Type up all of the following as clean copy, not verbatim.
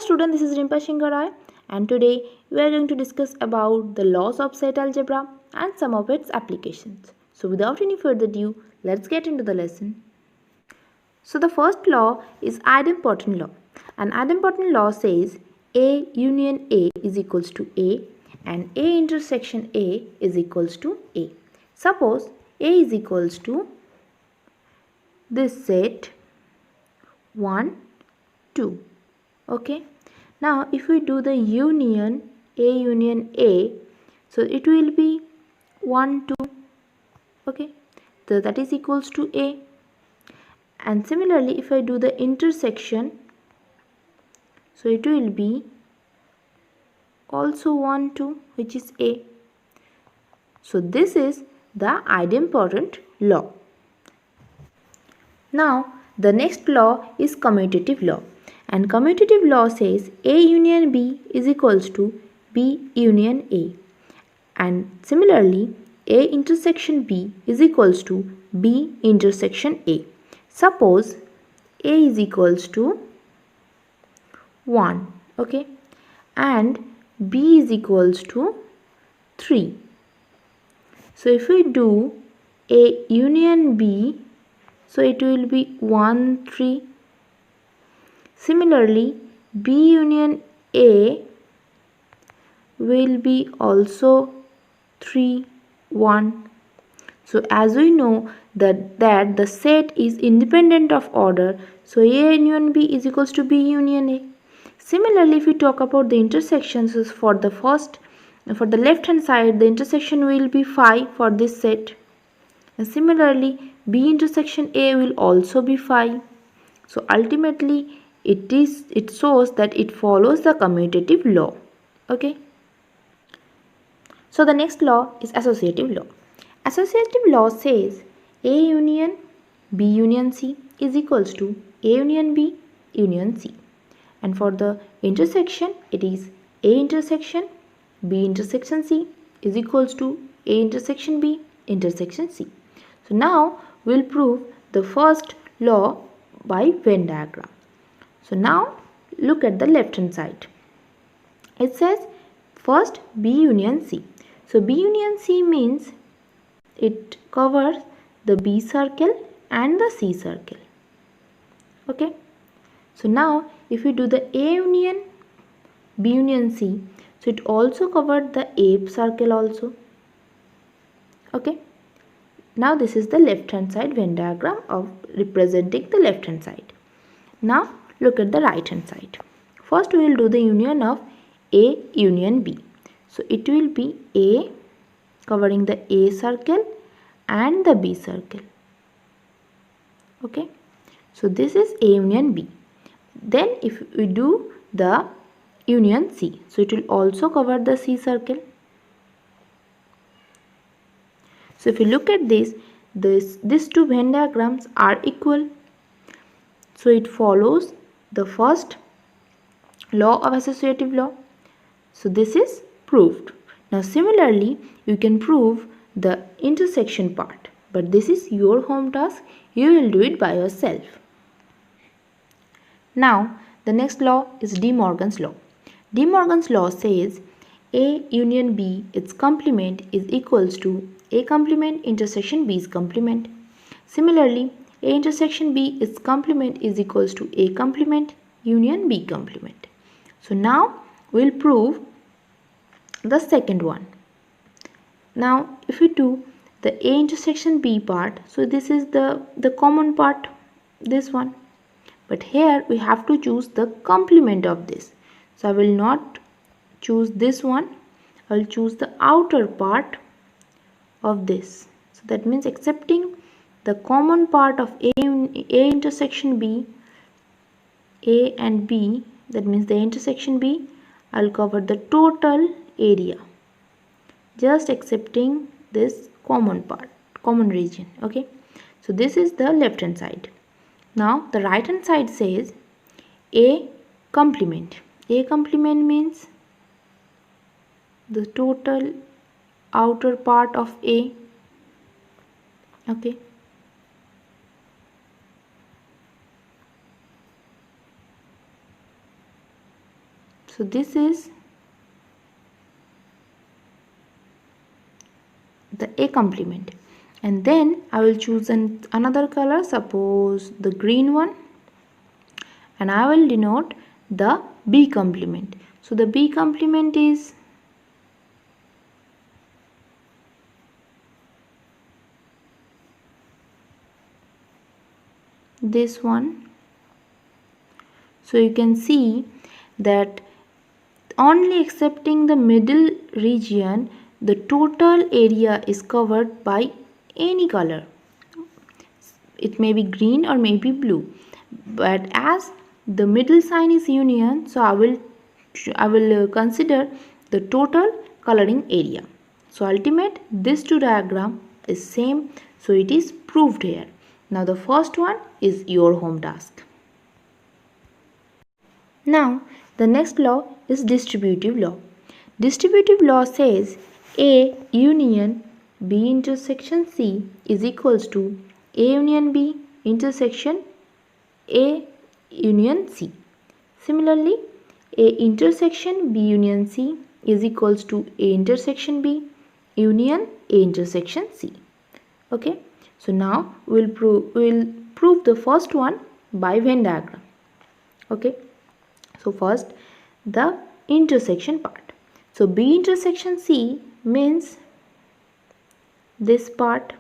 student, this is Rimpa Shingarai, and today we are going to discuss about the laws of set algebra and some of its applications. So without any further ado, let's get into the lesson. So the first law is idempotent law, and idempotent law says A union A is equals to A and A intersection A is equals to A. Suppose A is equals to this set 1, 2. Okay. Now if we do the union A, so it will be 1, 2. Okay. So that is equals to A. And similarly if I do the intersection, so it will be also 1, 2, which is A. So this is the idempotent law. Now the next law is commutative law, and commutative law says A union B is equals to B union A, and similarly A intersection B is equals to B intersection A. Suppose A is equals to 1, okay, and B is equals to 3. So if we do A union B, so it will be 1, 3. Similarly, B union A will be also 3, 1. So as we know that the set is independent of order, so A union B is equals to B union A. Similarly, if we talk about the intersections, for the left hand side, the intersection will be 5 for this set. And similarly, B intersection A will also be 5. So ultimately, it shows that it follows the commutative law. Okay. So the next law is associative law. Associative law says A union B union C is equals to A union B union C. And for the intersection, it is A intersection B intersection C is equals to A intersection B intersection C. So now we'll prove the first law by Venn diagram. So now look at the left hand side. It says first B union C. So B union C means it covers the B circle and the C circle. Okay. So now if we do the A union B union C, so it also covered the A circle also. Okay. Now this is the left hand side Venn diagram of representing the left hand side. Now look at the right hand side. First we will do the union of A union B. So it will be A covering the A circle and the B circle. Okay. So this is A union B. Then if we do the union C, so it will also cover the C circle. So if you look at these two Venn diagrams are equal. So it follows the first law of associative law. So this is proved. Now similarly, you can prove the intersection part, but this is your home task. You will do it by yourself. Now the next law is De Morgan's law. De Morgan's law says A union B, its complement is equals to A complement intersection B's complement. Similarly, A intersection B, its complement is equals to A complement union B complement. So now we'll prove the second one. Now if we do the A intersection B part, so this is the common part, this one. But here we have to choose the complement of this. So I will not choose this one. I will choose the outer part of this. So that means accepting the common part of A intersection B, A and B, that means the intersection B, I will cover the total area. Just accepting this common part, common region. Okay. So this is the left hand side. Now the right hand side says A complement. A complement means the total outer part of A. Okay. So this is the A complement, and then I will choose another color, suppose the green one, and I will denote the B complement. So the B complement is this one. So you can see that only excepting the middle region, the total area is covered by any color. It may be green or maybe blue, but as the middle sign is union, so I will consider the total coloring area. So ultimate, this two diagram is same, so it is proved here. Now the first one is your home task. Now the next law is distributive law. Distributive law says A union B intersection C is equals to A union B intersection A union C. Similarly, A intersection B union C is equals to A intersection B union A intersection C. Okay, so now we'll prove the first one by Venn diagram. Okay, so first the intersection part. So B intersection C means this part,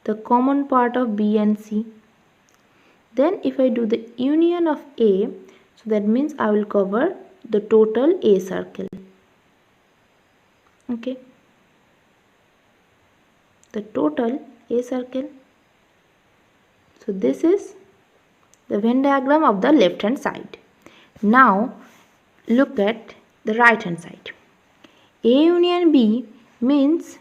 the common part of B and C. Then if I do the union of A, so that means I will cover the total A circle. Okay, the total A circle. So this is the Venn diagram of the left hand side. Now look at the right hand side. A union B means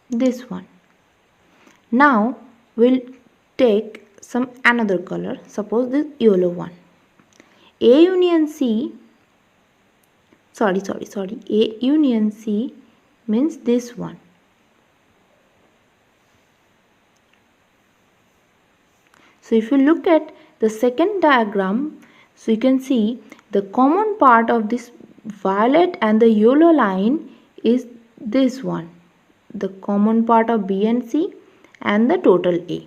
this one. Now we'll take some another color, suppose this yellow one. A union C, A union C means this one. So if you look at the second diagram, so you can see the common part of this violet and the yellow line is this one, the common part of B and C and the total A.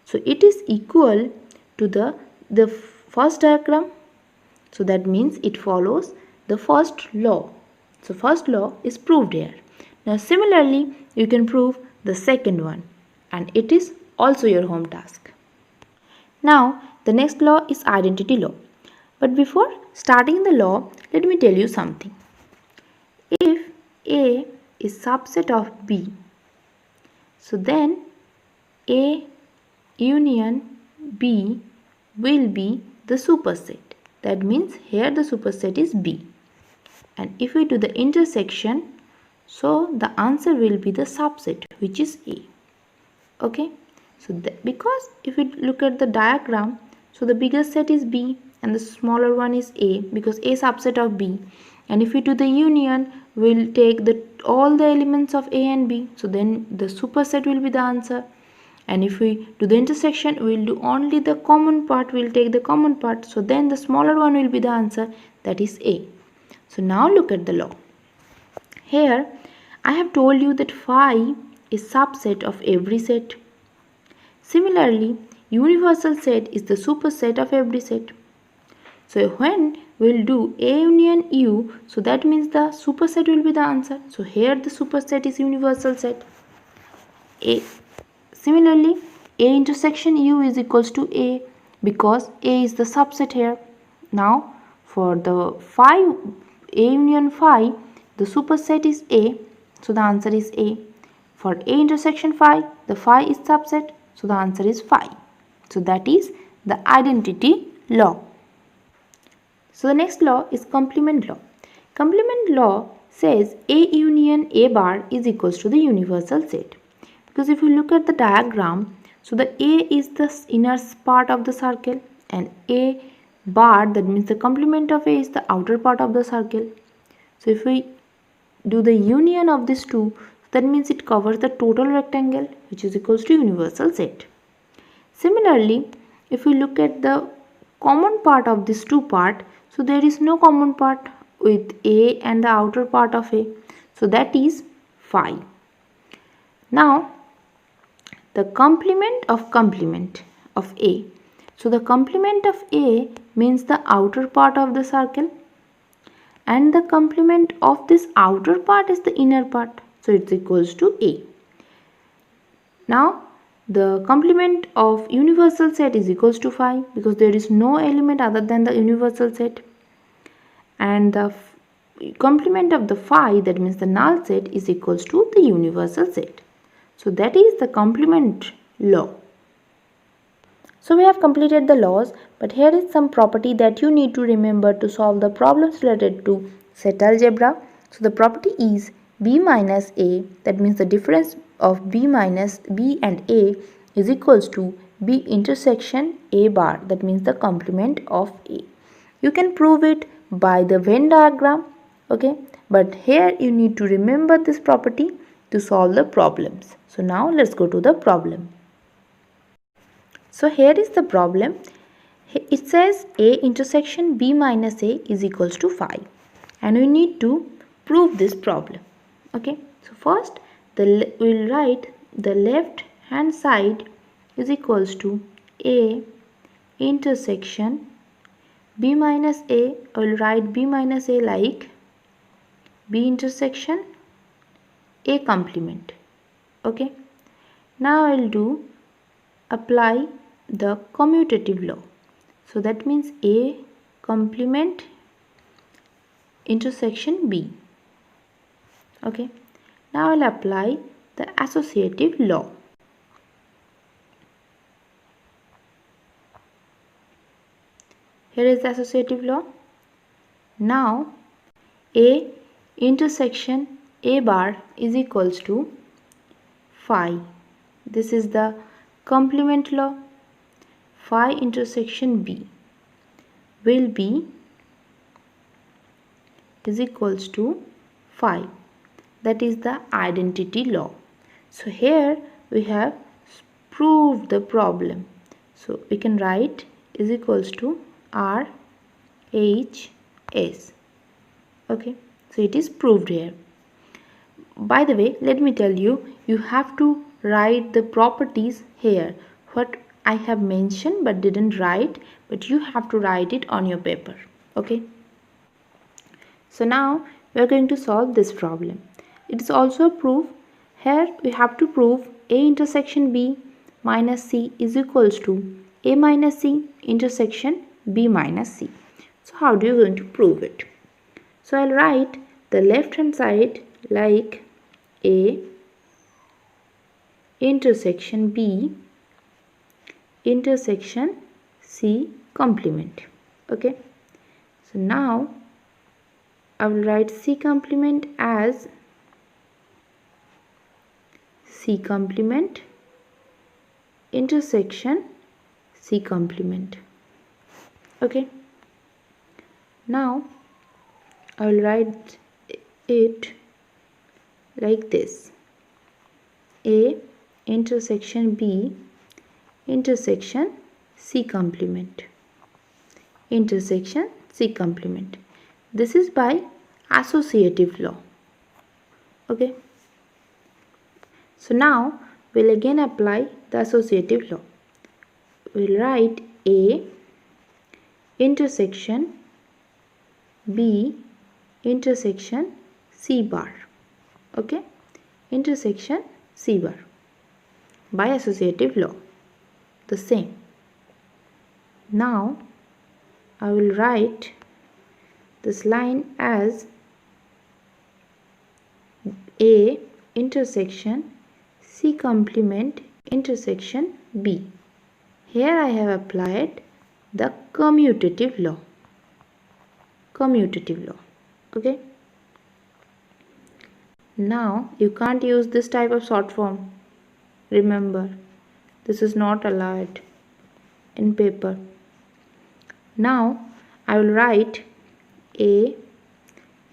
So it is equal to the first diagram. So that means it follows the first law. So first law is proved here. Now similarly you can prove the second one, and it is also your home task. Now the next law is identity law. But before starting the law, let me tell you something. If A is subset of B, so then A union B will be the superset. That means here the superset is B. And if we do the intersection, so the answer will be the subset, which is A. Okay. So because if we look at the diagram, so the biggest set is B and the smaller one is A, because A subset of B. And if we do the union, we'll take all the elements of A and B, so then the superset will be the answer. And if we do the intersection, we'll do only the common part, we'll take the common part, so then the smaller one will be the answer, that is A. So now look at the law. Here I have told you that phi is subset of every set. Similarly, universal set is the superset of every set. So when we'll do A union U, so that means the superset will be the answer. So here the superset is universal set. Similarly, A intersection U is equals to A, because A is the subset here. Now for the phi, A union phi, the superset is A, so the answer is A. For A intersection phi, the phi is subset, so the answer is phi. So that is the identity law. So the next law is complement law. Complement law says A union A bar is equals to the universal set. Because if you look at the diagram, so the A is the inner part of the circle and A bar, that means the complement of A, is the outer part of the circle. So if we do the union of these two, that means it covers the total rectangle, which is equals to universal set. Similarly, if we look at the common part of these two part, so there is no common part with A and the outer part of A, so that is phi. Now the complement of A. So the complement of A means the outer part of the circle, and the complement of this outer part is the inner part, so it's equals to A. Now the complement of universal set is equals to phi because there is no element other than the universal set, and the complement of the phi, that means the null set, is equals to the universal set. So that is the complement law. So we have completed the laws, but here is some property that you need to remember to solve the problems related to set algebra. So the property is b minus a, that means the difference of b minus b and a is equals to b intersection a bar, that means the complement of a. You can prove it by the Venn diagram, okay, but here you need to remember this property to solve the problems. So now let's go to the problem. So here is the problem. It says a intersection b minus a is equals to phi, and we need to prove this problem. Okay, so first we'll write the left hand side is equals to a intersection b minus a. I will write b minus a like b intersection a complement. Okay, now I will do apply the commutative law. So that means A complement intersection B. Okay. Now I will apply the associative law. Here is the associative law. Now A intersection A bar is equals to phi. This is the complement law. Phi intersection B will be is equals to phi. That is the identity law. So here we have proved the problem. So we can write is equals to R H S. Okay, so it is proved here. By the way, let me tell you, you have to write the properties here. What I have mentioned but didn't write, but you have to write it on your paper. Okay. So now we are going to solve this problem. It is also a proof. Here we have to prove A intersection B minus C is equals to A minus C intersection B minus C. So how do you going to prove it? So I'll write the left hand side like A intersection B intersection C complement. Okay, so now I will write C complement as C complement intersection C complement. Okay, now I will write it like this: A intersection B intersection C complement intersection C complement. This is by associative law. Okay, so now we'll again apply the associative law. We'll write A intersection B intersection C bar. Okay, intersection C bar by associative law. The same. Now I will write this line as A intersection C complement intersection B. Here I have applied the commutative law. Commutative law. Okay. Now you can't use this type of short form. Remember, this is not allowed in paper. Now I will write A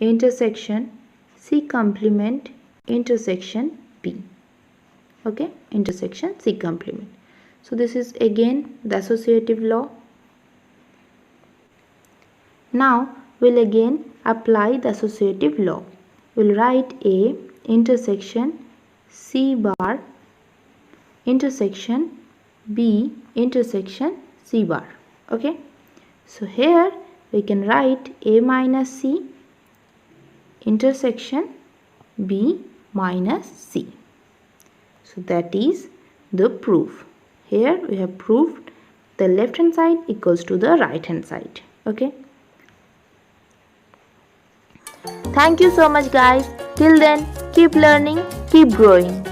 intersection C complement intersection B. Okay, intersection C complement. So this is again the associative law. Now we'll again apply the associative law. We'll write A intersection C bar intersection B intersection C bar. Okay. So here we can write A minus C intersection B minus C. So that is the proof. Here we have proved the left hand side equals to the right hand side. Okay. Thank you so much guys. Till then, keep learning, keep growing.